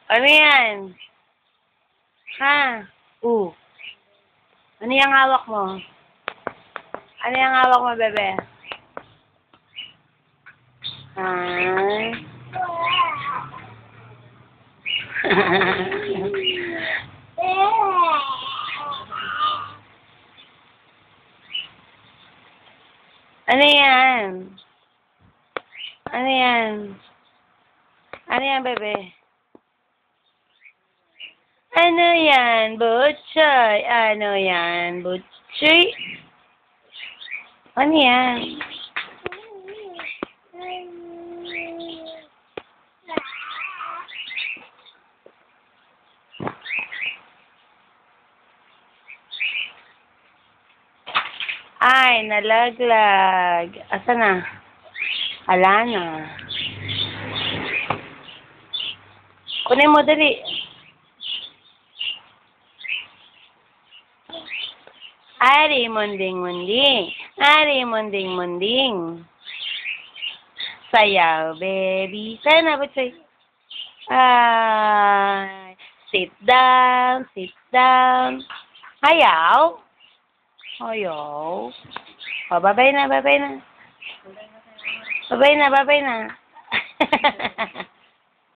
Ano yan? Ha? Ano yung hawak mo? Ano yung hawak mo, bebe? Ah. Ano yan? Ano yan? Ano yan, bebe? Ano yan, Butchoy? Ano yan, Butchoy? Ano yan? Ay, nalaglag. Asa na? Ala na. Kunin mo, dali. Ari, munding-munding. Ari, munding-munding. Sayaw, baby. Sayaw na, Butchoy. Ay, sit down, sit down. Hayaw. Hayaw. O, babay na, babay na. Babay na, babay na.